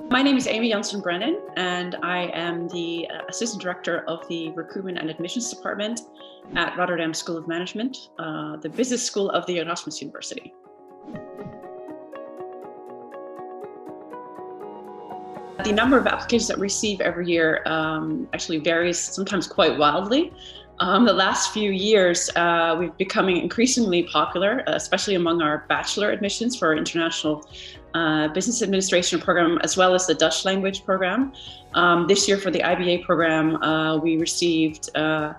My name is Amy Janssen-Brennan, and I am the Assistant Director of the Recruitment and Admissions Department at Rotterdam School of Management, the business school of the Erasmus University. The number of applications that we receive every year actually varies, sometimes quite wildly. The last few years, we've becoming increasingly popular, especially among our bachelor admissions for our international business administration program, as well as the Dutch language program. This year for the IBA program, we received a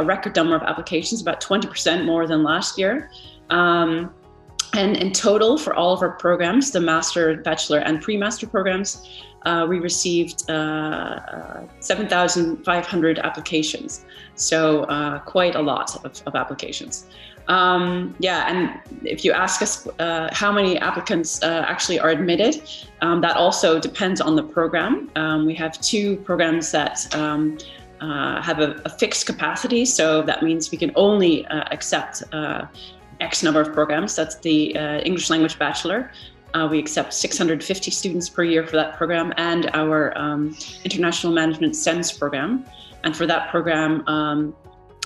record number of applications, about 20% more than last year. And in total, for all of our programs, the master, bachelor, and pre-master programs, we received 7,500 applications. So quite a lot of applications. And if you ask us how many applicants actually are admitted, that also depends on the program. We have two programs that have a fixed capacity. So that means we can only accept X number of programs. That's the English language bachelor. We accept 650 students per year for that program, and our international management SEMS program. And for that program,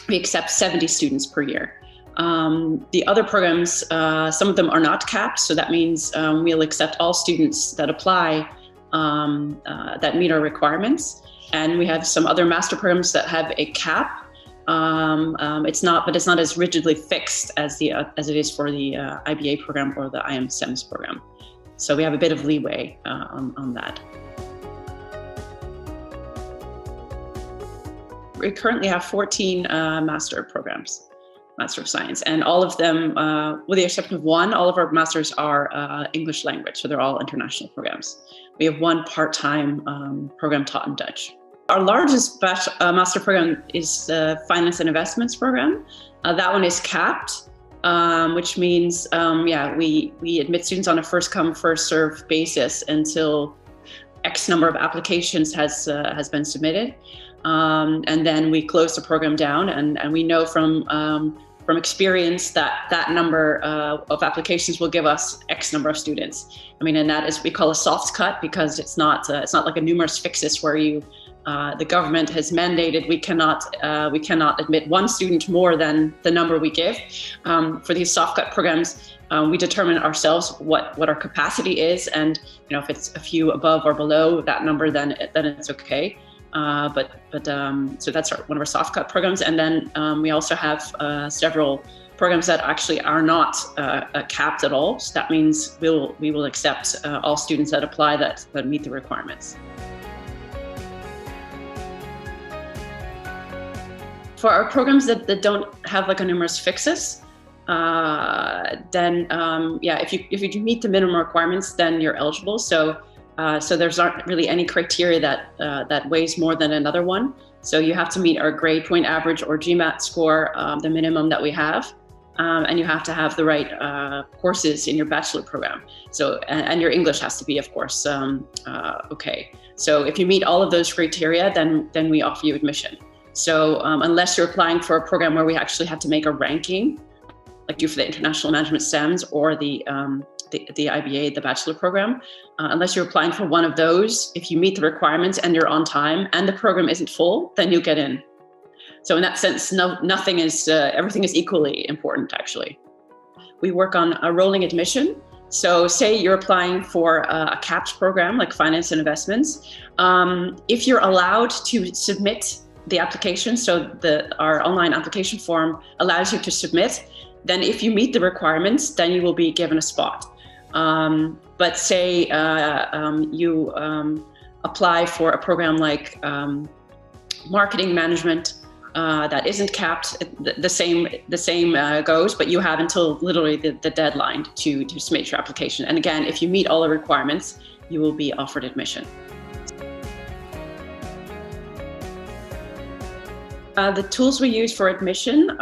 we accept 70 students per year. The other programs, some of them are not capped, so that means we'll accept all students that apply that meet our requirements. And we have some other master programs that have a cap. It's not as rigidly fixed as it is for the IBA program or the IM SEMS program. So we have a bit of leeway on that. We currently have 14 master programs, Master of Science, and all of them, with the exception of one, all of our masters are English language, so they're all international programs. We have one part-time program taught in Dutch. Our largest master program is the Finance and Investments program. That one is capped, which means, we admit students on a first-come, first-served basis until X number of applications has been submitted. And then we close the program down, and we know from experience that number of applications will give us X number of students. I mean, and that is we call a soft cut, because it's not like a numerus fixus where the government has mandated we cannot admit one student more than the number we give. For these soft cut programs, we determine ourselves what our capacity is, and if it's a few above or below that number, then it's okay. So that's one of our soft cut programs, and then we also have several programs that actually are not capped at all. So that means we will accept all students that apply that meet the requirements. For our programs that don't have like a numerus fixus, then if you meet the minimum requirements, then you're eligible. So there's not really any criteria that weighs more than another one. So you have to meet our grade point average or GMAT score, the minimum that we have, and you have to have the right courses in your bachelor program. So and your English has to be, of course, okay. So if you meet all of those criteria, then we offer you admission. So unless you're applying for a program where we actually have to make a ranking, like do for the international management SEMS or the IBA, the bachelor program, unless you're applying for one of those, if you meet the requirements and you're on time and the program isn't full, then you'll get in. So in that sense, everything is equally important, actually. We work on a rolling admission. So say you're applying for a capped program like Finance and Investments. If you're allowed to submit the application, so our online application form allows you to submit, then if you meet the requirements, then you will be given a spot. But say you apply for a program like marketing management that isn't capped, the same goes, but you have until literally the deadline to submit your application. And again, if you meet all the requirements, you will be offered admission. The tools we use for admission,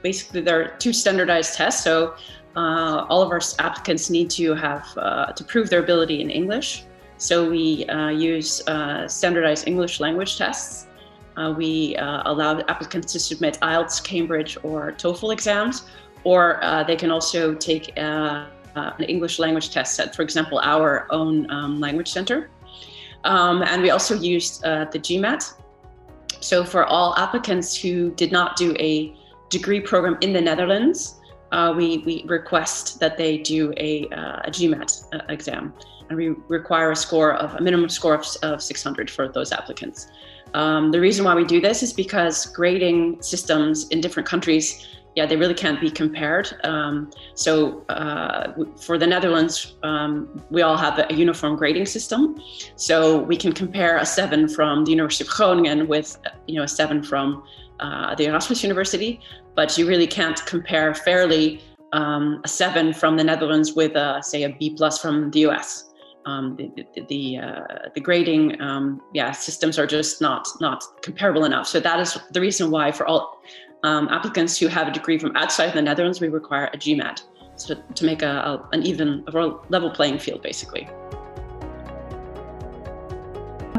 basically there are two standardized tests. So all of our applicants need to have to prove their ability in English. So we use standardized English language tests. We allow applicants to submit IELTS, Cambridge, or TOEFL exams, or they can also take an English language test at, for example, our own language center. And we also used the GMAT. So for all applicants who did not do a degree program in the Netherlands, we request that they do a GMAT exam. And we require a minimum score of 600 for those applicants. The reason why we do this is because grading systems in different countries, they really can't be compared. So for the Netherlands, we all have a uniform grading system. So we can compare a 7 from the University of Groningen with a 7 from the Erasmus University, but you really can't compare fairly a 7 from the Netherlands with, say, a B+ from the US. The grading systems are just not comparable enough. So that is the reason why for all applicants who have a degree from outside of the Netherlands, we require a GMAT to make an even, level playing field, basically.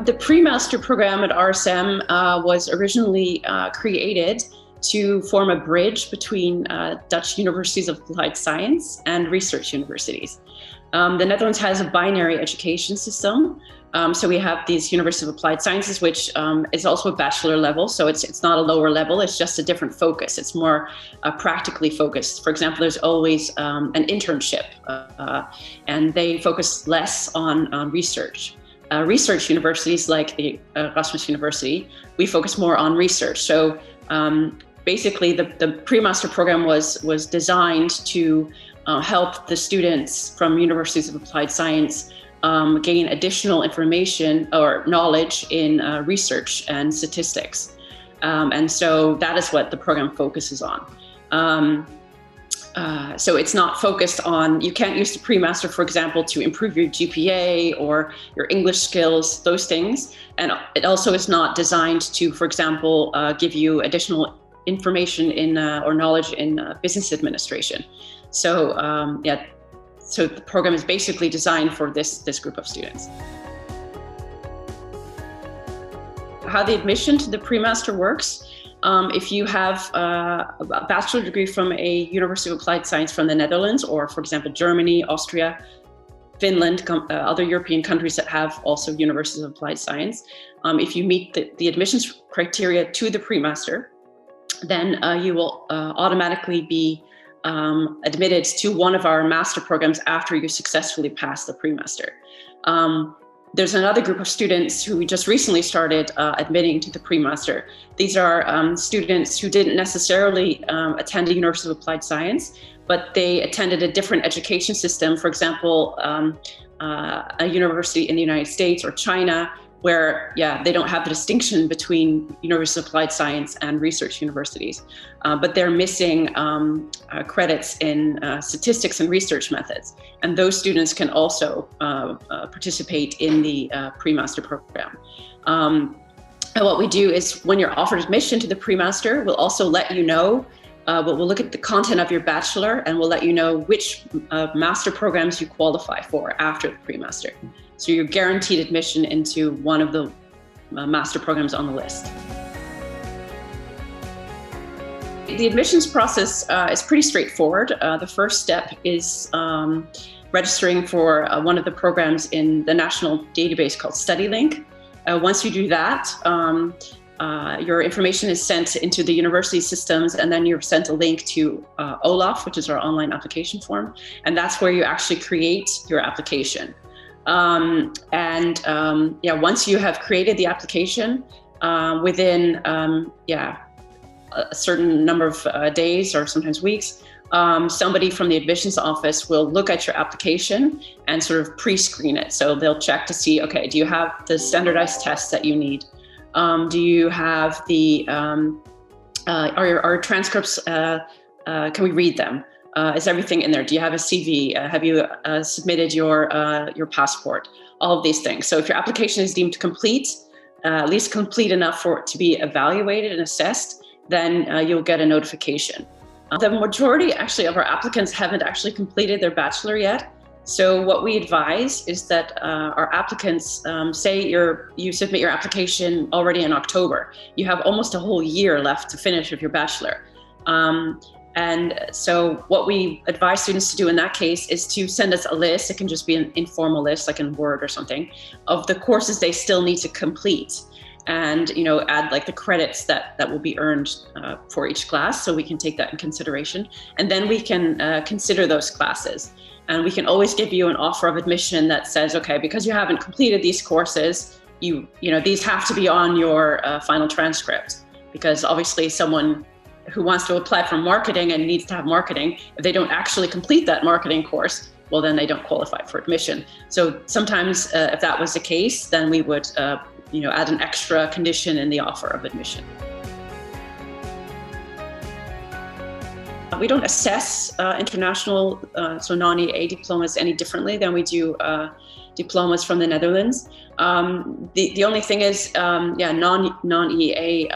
The pre-master program at RSM was originally created to form a bridge between Dutch universities of applied science and research universities. The Netherlands has a binary education system. So we have these University of Applied Sciences, which is also a bachelor level. So it's not a lower level, it's just a different focus. It's more practically focused. For example, there's always an internship and they focus less on research. Research universities like the Erasmus University, we focus more on research. So basically the pre-master program was designed to help the students from universities of applied science gain additional information or knowledge in research and statistics. And so that is what the program focuses on. So it's not focused on, you can't use the pre-master, for example, to improve your GPA or your English skills, those things. And it also is not designed to, for example, give you additional information in or knowledge in business administration. So so the program is basically designed for this group of students. How the admission to the pre-master works, if you have a bachelor degree from a University of Applied Science from the Netherlands, or for example, Germany, Austria, Finland, other European countries that have also universities of applied science, if you meet the admissions criteria to the pre-master, then you will automatically be admitted to one of our master programs after you successfully pass the pre-master. There's another group of students who we just recently started admitting to the pre-master. These are students who didn't necessarily attend a University of Applied Science, but they attended a different education system, for example, a university in the United States or China, where, they don't have the distinction between University of Applied Science and research universities, but they're missing credits in statistics and research methods. And those students can also participate in the pre-master program. And what we do is when you're offered admission to the pre-master, we'll also let you know, we'll look at the content of your bachelor and we'll let you know which master programs you qualify for after the pre-master. So you're guaranteed admission into one of the master programs on the list. The admissions process is pretty straightforward. The first step is registering for one of the programs in the national database called StudyLink. Once you do that, your information is sent into the university systems, and then you're sent a link to OLAF, which is our online application form. And that's where you actually create your application. Once you have created the application, within a certain number of days or sometimes weeks, somebody from the admissions office will look at your application and sort of pre-screen it. So they'll check to see, okay, do you have the standardized tests that you need? Do you have the, are transcripts, can we read them? Is everything in there? Do you have a CV? Have you submitted your passport? All of these things. So if your application is deemed complete, at least complete enough for it to be evaluated and assessed, then you'll get a notification. The majority actually of our applicants haven't actually completed their bachelor yet. So what we advise is that our applicants, say you submit your application already in October, you have almost a whole year left to finish with your bachelor. And so what we advise students to do in that case is to send us a list. It can just be an informal list, like in Word or something, of the courses they still need to complete, and add like the credits that will be earned for each class, so we can take that in consideration. And then we can consider those classes. And we can always give you an offer of admission that says, okay, because you haven't completed these courses, these have to be on your final transcript, because obviously someone who wants to apply for marketing and needs to have marketing, if they don't actually complete that marketing course, well, then they don't qualify for admission. So sometimes if that was the case, then we would add an extra condition in the offer of admission. We don't assess international, so non-EA diplomas any differently than we do diplomas from the Netherlands. The only thing is, non-EA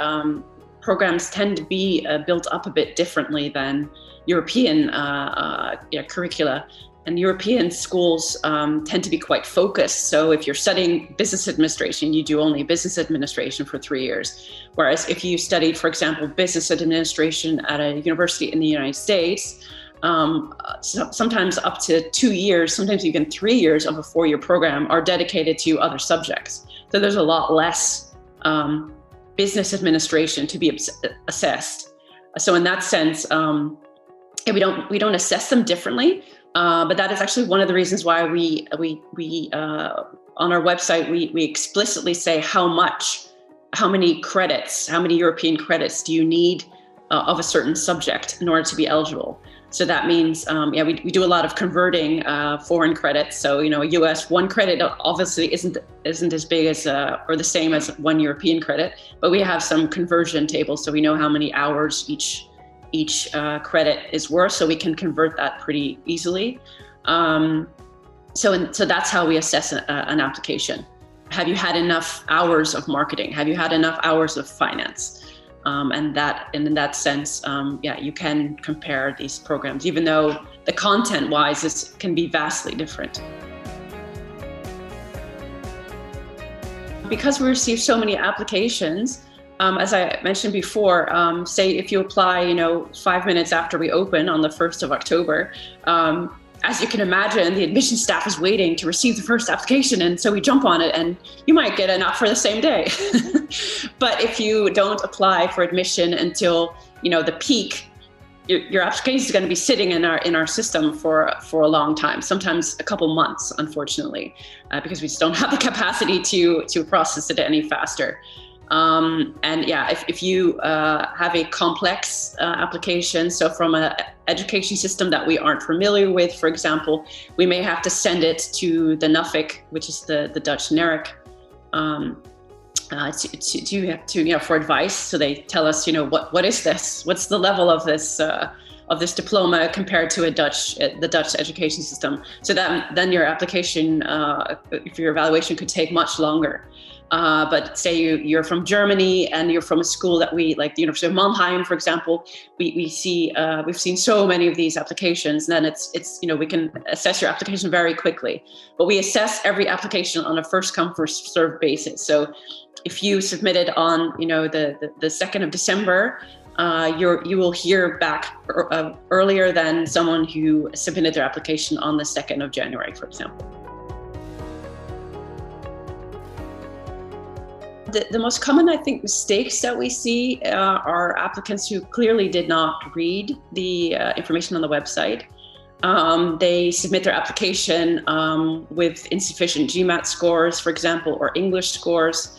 programs tend to be built up a bit differently than European curricula. And European schools tend to be quite focused. So if you're studying business administration, you do only business administration for 3 years. Whereas if you studied, for example, business administration at a university in the United States, sometimes up to 2 years, sometimes even 3 years of a 4-year program are dedicated to other subjects. So there's a lot less business administration to be assessed. So in that sense, we don't assess them differently. But that is actually one of the reasons why we on our website we explicitly say how many credits, how many European credits do you need of a certain subject in order to be eligible. So that means we do a lot of converting foreign credits. So a US 1 credit obviously isn't as big as or the same as 1 European credit, but we have some conversion tables, so we know how many hours each credit is worth, so we can convert that pretty easily. So that's how we assess an application. Have you had enough hours of marketing? Have you had enough hours of finance? And in that sense, you can compare these programs, even though the content-wise this can be vastly different. Because we receive so many applications, as I mentioned before, say if you apply, 5 minutes after we open on the 1st of October, as you can imagine, the admissions staff is waiting to receive the first application. And so we jump on it and you might get an offer the same day. But if you don't apply for admission until, the peak, your application is going to be sitting in our system for a long time, sometimes a couple months, unfortunately, because we just don't have the capacity to process it any faster. If you have a complex application, so from an education system that we aren't familiar with, for example, we may have to send it to the NAFIC, which is the Dutch NERC, for advice. So they tell us, what is this? What's the level of this diploma compared to the Dutch education system? So that then your application, if your evaluation could take much longer. But say you're from Germany and you're from a school that we like, the University of Mannheim, for example, we've seen so many of these applications, and then it's we can assess your application very quickly. But we assess every application on a first come first served basis. So if you submitted on the 2nd of December, you will hear back earlier than someone who submitted their application on the 2nd of January, for example. The most common, I think, mistakes that we see are applicants who clearly did not read the information on the website. They submit their application with insufficient GMAT scores, for example, or English scores.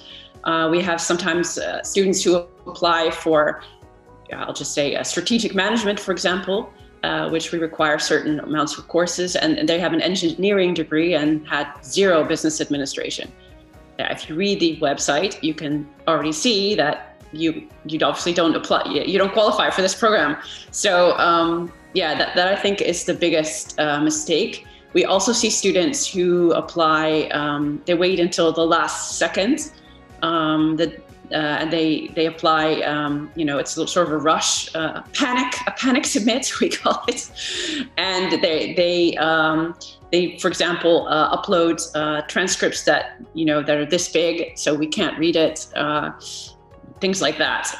We have sometimes students who apply for, I'll just say, strategic management, for example, which we require certain amounts of courses, and they have an engineering degree and had 0 business administration. If you read the website, you can already see that you obviously don't apply. You don't qualify for this program. So that I think is the biggest mistake. We also see students who apply. They wait until the last second, and they apply. It's sort of a rush, a panic submit, we call it, and they, for example, upload transcripts that are this big, so we can't read it. Things like that.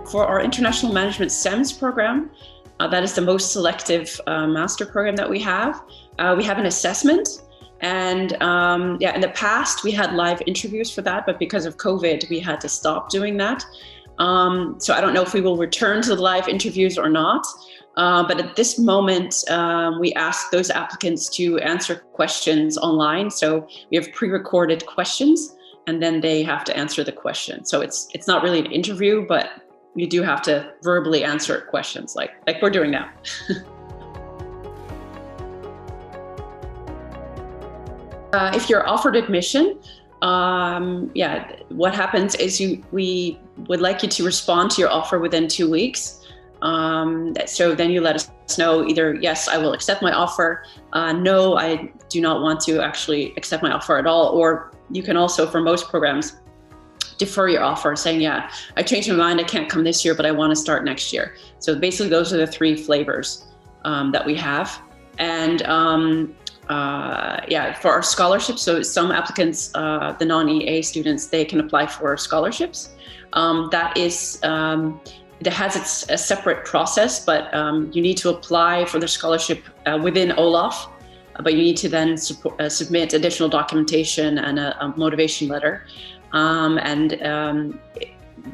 For our International Management SEMS program, that is the most selective master program that we have an assessment. And in the past, we had live interviews for that, but because of COVID, we had to stop doing that. So I don't know if we will return to the live interviews or not. But at this moment, we ask those applicants to answer questions online. So we have pre-recorded questions, and then they have to answer the question. So it's not really an interview, but you do have to verbally answer questions like we're doing now. If you're offered admission, what happens is we would like you to respond to your offer within 2 weeks. So then you let us know either, yes, I will accept my offer, no, I do not want to actually accept my offer at all. Or you can also, for most programs, defer your offer saying, yeah, I changed my mind, I can't come this year, but I want to start next year. So basically those are the 3 flavors that we have. And for our scholarships, so some applicants, the non-EA students, they can apply for scholarships. It has a separate process, but you need to apply for the scholarship within OLAF, but you need to then submit additional documentation and a motivation letter.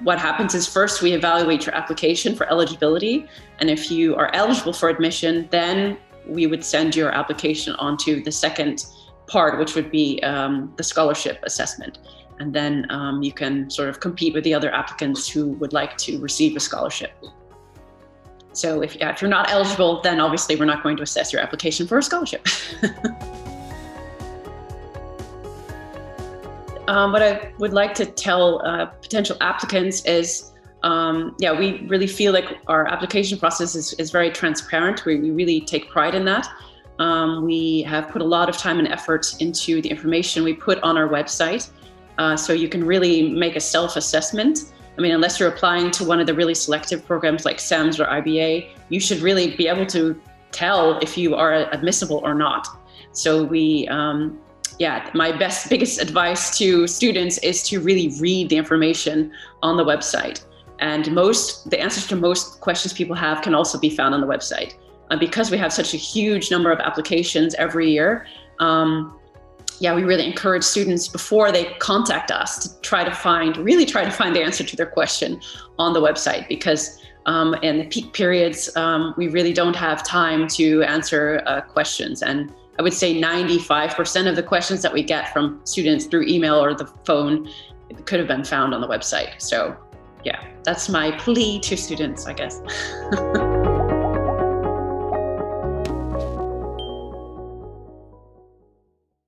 What happens is first we evaluate your application for eligibility, and if you are eligible for admission, then we would send your application on to the second part, which would be the scholarship assessment. And then you can sort of compete with the other applicants who would like to receive a scholarship. So if you're not eligible, then obviously we're not going to assess your application for a scholarship. What I would like to tell potential applicants is, we really feel like our application process is very transparent. We really take pride in that. We have put a lot of time and effort into the information we put on our website. So you can really make a self-assessment. I mean, unless you're applying to one of the really selective programs like SEMS or IBA, you should really be able to tell if you are admissible or not. So my biggest advice to students is to really read the information on the website. And the answers to most questions people have can also be found on the website. Because we have such a huge number of applications every year, we really encourage students before they contact us to try to find the answer to their question on the website, because in the peak periods, we really don't have time to answer questions. And I would say 95% of the questions that we get from students through email or the phone could have been found on the website. So yeah, that's my plea to students, I guess.